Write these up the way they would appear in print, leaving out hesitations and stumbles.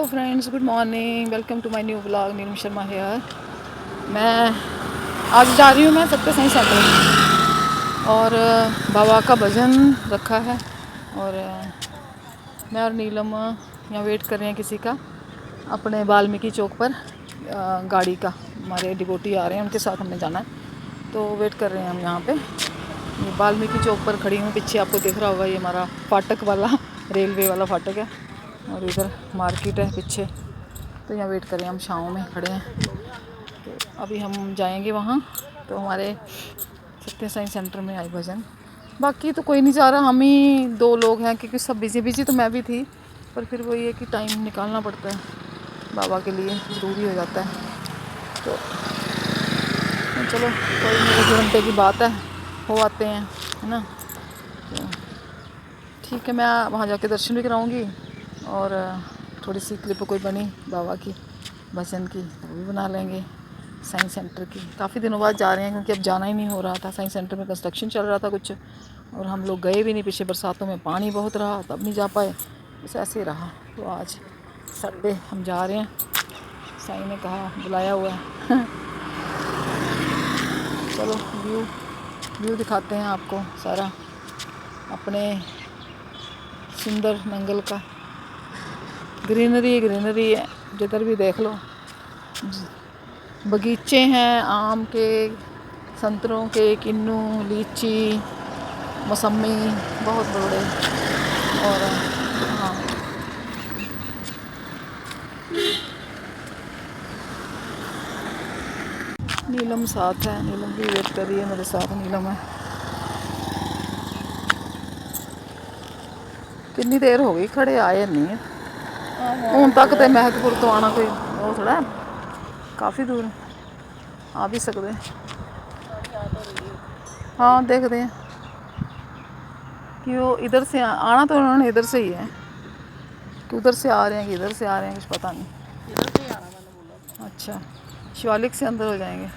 Friends, good morning, welcome to my new blog. Neelam Sharma here. मैं आज जा रही हूँ मैं सत्य साई सेंटर और बाबा का भजन रखा है और मैं और नीलम यहाँ वेट कर रहे हैं किसी का अपने वाल्मीकि चौक पर। गाड़ी का हमारे डिवोटी आ रहे हैं, उनके साथ हमने जाना है तो वेट कर रहे हैं हम यहाँ पे। ये वाल्मीकि चौक पर खड़ी हूँ, पीछे आपको दिख रहा होगा ये हमारा फाटक वाला रेलवे वाला फाटक है और इधर मार्केट है पीछे। तो यहाँ वेट करें, हम छाँव में खड़े हैं। तो अभी हम जाएंगे वहाँ। तो हमारे सत्य साई सेंटर में आई भजन, बाकी तो कोई नहीं जा रहा, हम ही दो लोग हैं क्योंकि सब बिजी तो मैं भी थी, पर फिर वही है कि टाइम निकालना पड़ता है, बाबा के लिए ज़रूरी हो जाता है। तो चलो कोई नहीं, 1 घंटे की बात है, हो आते हैं, है ना। तो ठीक है, मैं वहाँ जाके दर्शन भी कराऊंगी और थोड़ी सी क्लिप कोई बनी बाबा की भजन की वो भी बना लेंगे। साइंस सेंटर की काफ़ी दिनों बाद जा रहे हैं क्योंकि अब जाना ही नहीं हो रहा था। साइंस सेंटर में कंस्ट्रक्शन चल रहा था कुछ और हम लोग गए भी नहीं, पीछे बरसातों में पानी बहुत रहा तब नहीं जा पाए, बस ऐसे ही रहा। तो आज संडे हम जा रहे हैं, साईं ने कहा बुलाया हुआ है। चलो व्यू दिखाते हैं आपको सारा अपने सुंदर नंगल का। ग्रीनरी है, जिधर भी देख लो बगीचे हैं, आम के, संतरों के, किन्नू, लीची, मौसमी, बहुत बड़े। और हाँ, नीलम साथ है, नीलम भी वेट कर रही है मेरे साथ। नीलम है, कितनी देर हो गई खड़े, आए नहीं है हूँ तक। तो महकपुर तो आना कोई वो थोड़ा काफ़ी दूर आ भी सकते। हाँ देखते हैं कि वो इधर से आना, तो उन्होंने इधर से ही है कि उधर से आ रहे हैं कि इधर से आ रहे हैं, कुछ पता नहीं। इधर से ही आना मैंने बोला। अच्छा, शिवालिक से अंदर हो जाएंगे,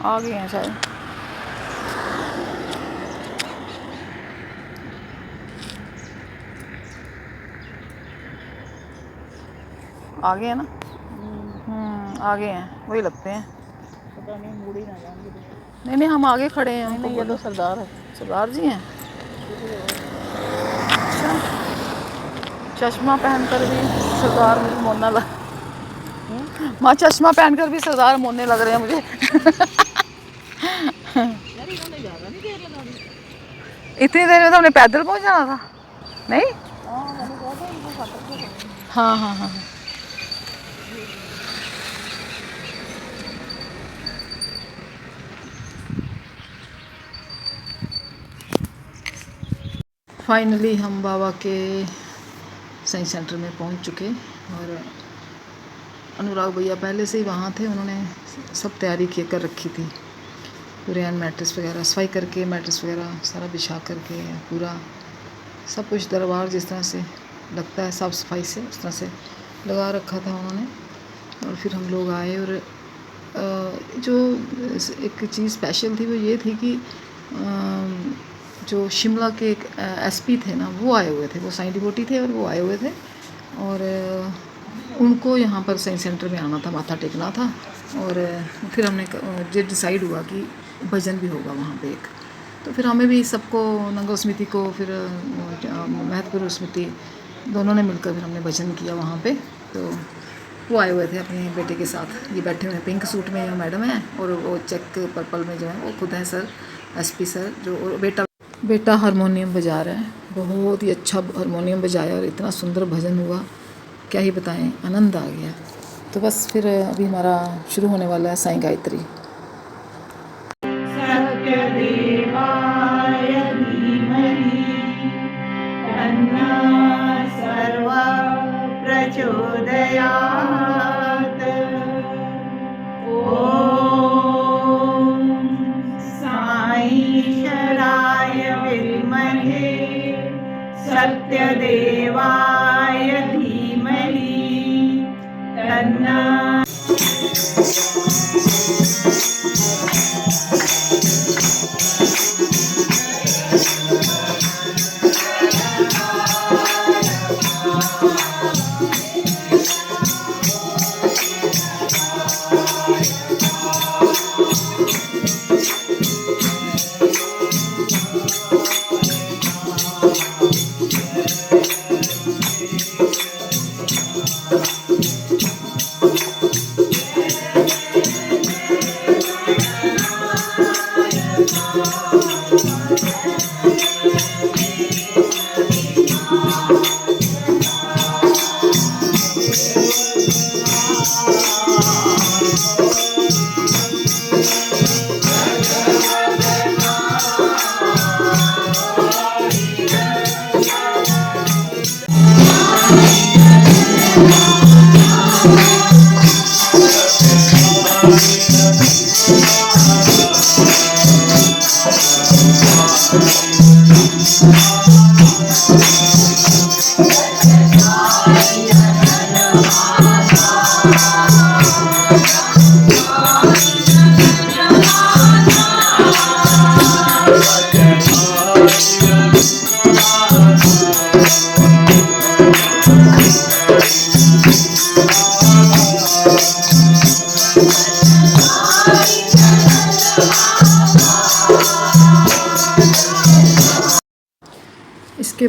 आ गए हैं शायद। आ गए हैं ना, आ गए हैं, वही लगते हैं। पता नहीं मुड़ी ना जाएंगे। नहीं हम आगे खड़े हैं। नहीं ये तो सरदार है, सरदार जी हैं। अच्छा, चश्मा पहनकर भी सरदार मुझे मोना लग, माँ चश्मा पहनकर भी सरदार मोने लग रहे हैं मुझे। इतनी देर में तो हमने पैदल पहुंच जाना था, नहीं? हाँ। फाइनली हम बाबा के साइंस सेंटर में पहुंच चुके और अनुराग भैया पहले से ही वहाँ थे, उन्होंने सब तैयारी कर रखी थी। पूरे एंड मैट्रेस वगैरह सफाई करके, मैट्रेस वगैरह सारा बिछा करके, पूरा सब कुछ दरबार जिस तरह से लगता है साफ़ सफाई से उस तरह से लगा रखा था उन्होंने। और फिर हम लोग आए और जो एक चीज़ स्पेशल थी वो ये थी कि जो शिमला के एक एसपी थे ना, वो आए हुए थे, वो साईं डिवोटी थे और वो आए हुए थे और उनको यहाँ पर साईं सेंटर में आना था, माथा टेकना था। और फिर हमने जो डिसाइड हुआ कि भजन भी होगा वहाँ पे एक। तो फिर हमें भी सबको, नंगल समिति को, फिर महत्वपूर्ण समिति, दोनों ने मिलकर फिर हमने भजन किया वहाँ पे। तो वो आए हुए थे अपने बेटे के साथ, ये बैठे हुए हैं पिंक सूट में, मैडम है, और वो चेक पर्पल में जो है वो खुद हैं सर, एसपी सर। जो बेटा हारमोनियम बजा रहा है, बहुत ही अच्छा हारमोनियम बजाया और इतना सुंदर भजन हुआ, क्या ही बताएं, आनंद आ गया। तो बस फिर अभी हमारा शुरू होने वाला है साईं गायत्री। प्रचोदयात्। ॐ साईश्वराय विद्महे सत्यदेवाय धीमहि तन्नः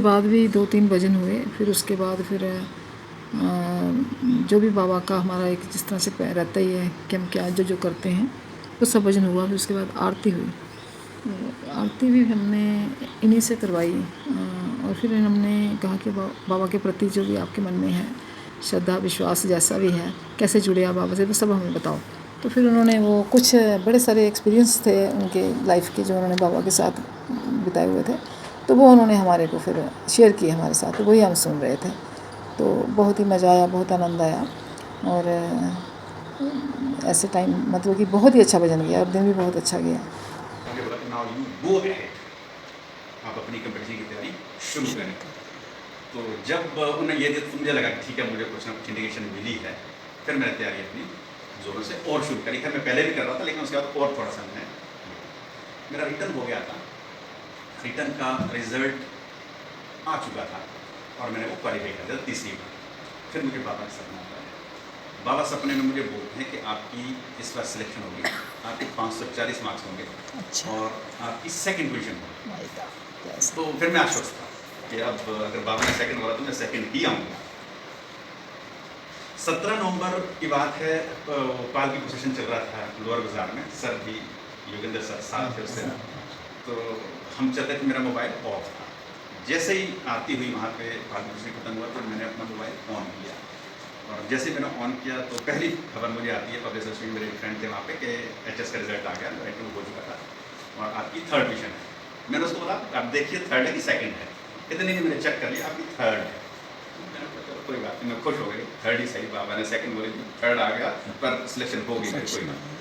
बाद भी 2-3 भजन हुए। फिर उसके बाद फिर जो भी बाबा का हमारा एक जिस तरह से रहता ही है कि हम क्या जो जो करते हैं वो सब भजन हुआ। फिर उसके बाद आरती हुई। आरती भी हमने इन्हीं से करवाई। और फिर हमने कहा कि बाबा के प्रति जो भी आपके मन में है श्रद्धा विश्वास जैसा भी है, कैसे जुड़े आप बाबा से, वो सब हमें बताओ। तो फिर उन्होंने वो कुछ बड़े सारे एक्सपीरियंस थे उनके लाइफ के जो उन्होंने बाबा के साथ बिताए हुए थे, तो वो उन्होंने हमारे को फिर शेयर किए हमारे साथ। तो वही हम सुन रहे थे। तो बहुत ही मज़ा आया, बहुत आनंद आया। और ऐसे टाइम मतलब कि बहुत ही अच्छा भजन गया और दिन भी बहुत अच्छा गया। उन्होंने बोला कि नाउ यू गो अहेड, आप अपनी कंपटीशन की तैयारी शुरू करें। तो जब उन्हें ये दिया तो मुझे लगा कि ठीक है, मुझे कुछ ना कुछ इंडिकेशन मिली है। फिर मैंने तैयारी अपनी जोरों से और शुरू करी। खैर मैं पहले भी कर रहा था, लेकिन उसके बाद और थोड़ा सा मेरा रिटर्न हो गया था। रिटर्न का रिजल्ट आ चुका था और मैंने वो क्वालिफाई कर दिया तीसरी बार। फिर मुझे बाबा का सपना आता है। बाबा सपने में मुझे बोलते हैं कि आपकी इस बार सिलेक्शन होगी, आपके 540 मार्क्स होंगे। अच्छा। और आपकी सेकंड पोजीशन होगी। yes. तो फिर मैं आश्वस्त था कि अब अगर बाबा ने सेकंड बोला तो मैं सेकंड ही आऊँगा। 17 नवंबर की बात है। पाल की पोजीशन चल रहा था लोअर बाजार में। सर भी योगेंद्र सर साथ थे उससे। तो हम चल रहे थे, मेरा मोबाइल ऑफ था। जैसे ही आती हुई वहाँ पे पाल की पोजीशन खत्म हुआ तो मैंने अपना मोबाइल ऑन किया। और जैसे ही मैंने ऑन किया तो पहली खबर मुझे आती है पब्लिक सर्विस में, मेरे फ्रेंड थे वहाँ पे कि एचएस का रिजल्ट आ गया, इंटरव्यू हो चुका था और आपकी थर्ड पोजीशन है। मैंने उसको बोला आप देखिए थर्ड है कि सेकंड है। इतने ही मैंने चेक कर लिया, आपकी थर्ड है। मैंने कहा चलो कोई बात नहीं, मैं खुश हो गई। थर्ड ही सही, बाबा ने सेकंड बोली थी, थर्ड आ गया पर सिलेक्शन हो गई, कोई बात नहीं।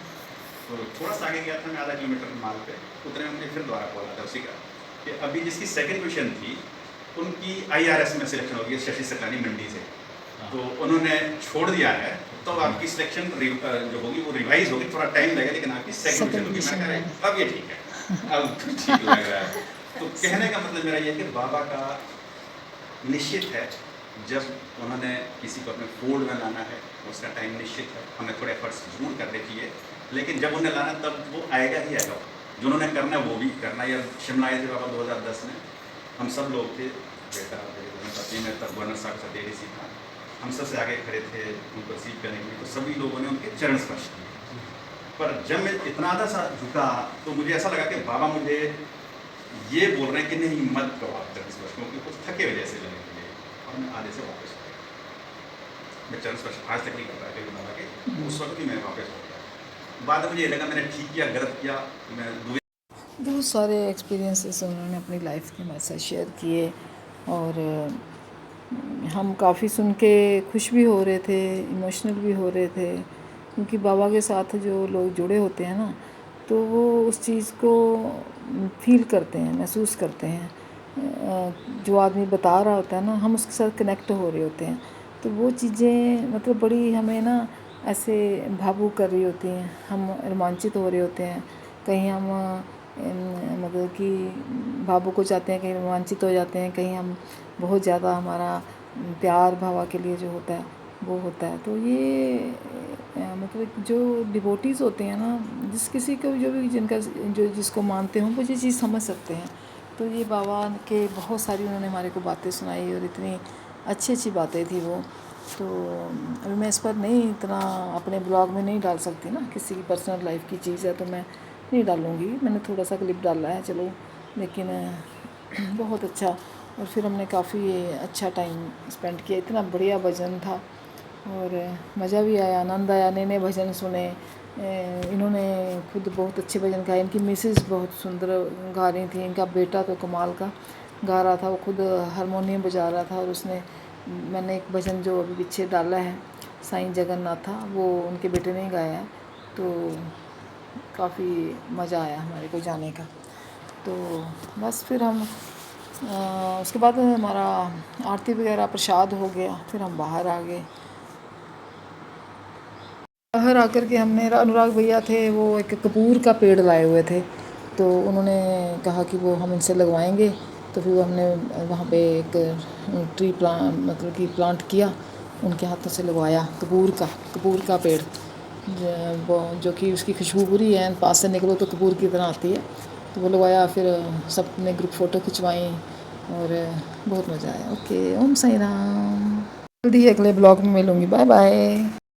तो थोड़ा सा आगे गया था मैं, आधा किलोमीटर माल पे उतने में मुझे फिर दोबारा कॉल आता उसी का कि अभी जिसकी सेकंड पोजीशन थी उनकी आईआरएस में सिलेक्शन हो गई शशि सकानी मंडी से, तो उन्होंने छोड़ दिया है। तो आपकी सिलेक्शन जो होगी वो रिवाइज होगी, थोड़ा टाइम लगेगा, लेकिन आपकी सेकंड पोजीशन होगी। मैं कह रहा हूँ अब ये ठीक है, अब ठीक लग रहा है। तो कहने का मतलब मेरा ये है कि बाबा का निश्चित है, जब उन्होंने किसी को अपने फोल्ड में लाना है उसका टाइम निश्चित है। हमें थोड़े एफर्ट्स जरूर करने चाहिए, लेकिन जब उन्हें लाना तब वो आएगा ही आएगा। जो उन्होंने करना वो भी करना। या शिमला आए थे बाबा 2010 में, हम सब लोग थे, बेटा पत्नी में तब गवर्नर साहब का ADC था, हम सबसे आगे खड़े थे उनको रिसीव करने के लिए। तो सभी लोगों ने उनके चरण स्पर्श किए। पर जब मैं इतना आधा सा झुका तो मुझे ऐसा लगा कि बाबा मुझे ये बोल रहे हैं कि नहीं मत करो आप चरण स्पर्श, क्योंकि कुछ थके हुए जैसे लगे मुझे। और मैं आधे से वापस हो गया। मैं चरण स्पर्श आज तक नहीं कर पाया बाबा के, उस वक्त ही मैं वापस हो गया। बाद में मुझे ये लगा मैंने ठीक किया गलत किया। मैं बहुत सारे एक्सपीरियंसेस उन्होंने अपनी लाइफ के हमारे साथ शेयर किए और हम काफ़ी सुन के खुश भी हो रहे थे, इमोशनल भी हो रहे थे, क्योंकि बाबा के साथ जो लोग जुड़े होते हैं ना, तो वो उस चीज़ को फील करते हैं, महसूस करते हैं। जो आदमी बता रहा होता है ना, हम उसके साथ कनेक्ट हो रहे होते हैं। तो वो चीज़ें मतलब बड़ी हमें ना ऐसे भावुक कर रही होती हैं, हम रोमांचित हो रहे होते हैं। कहीं हम मतलब कि भावुक हो जाते हैं, कहीं रोमांचित हो जाते हैं, कहीं हम बहुत ज़्यादा हमारा प्यार बाबा के लिए जो होता है वो होता है। तो ये मतलब जो डिवोटीज़ होते हैं ना, जिस किसी को जो भी जो जिसको मानते हों वो ये चीज़ समझ सकते हैं। तो ये बाबा के बहुत सारी उन्होंने हमारे को बातें सुनाई और इतनी अच्छी अच्छी बातें थी वो। तो अभी मैं इस पर नहीं इतना अपने ब्लॉग में नहीं डाल सकती ना, किसी की पर्सनल लाइफ की चीज़ है तो मैं नहीं डालूँगी। मैंने थोड़ा सा क्लिप डाला है चलो, लेकिन बहुत अच्छा। और फिर हमने काफ़ी अच्छा टाइम स्पेंड किया। इतना बढ़िया भजन था और मज़ा भी आया, आनंद आया। नए नए भजन सुने। इन्होंने खुद बहुत अच्छे भजन गाए। इनकी मिसेस बहुत सुंदर गा रही थी। इनका बेटा तो कमाल का गा रहा था, वो खुद हारमोनियम बजा रहा था। और उसने मैंने एक भजन जो अभी पीछे डाला है साईं जगन्नाथ था, वो उनके बेटे ने ही गाया है। तो काफ़ी मज़ा आया हमारे को जाने का। तो बस फिर हम उसके बाद हमारा आरती वगैरह प्रसाद हो गया, फिर हम बाहर आ गए। बाहर आकर के हमने, अनुराग भैया थे, वो एक कपूर का पेड़ लाए हुए थे, तो उन्होंने कहा कि वो हम इनसे लगवाएंगे। तो फिर हमने वहाँ पे एक ट्री प्लांट मतलब कि प्लांट किया, उनके हाथों से लगवाया कपूर का पेड़, जो कि उसकी खुशबू बुरी है, पास से निकलो तो कपूर की तरह आती है। तो वो लगवाया। फिर सब ने ग्रुप फ़ोटो खिंचवाई और बहुत मज़ा आया। ओके, ओम साई राम। जल्दी अगले ब्लॉग में मिलूँगी। Bye bye.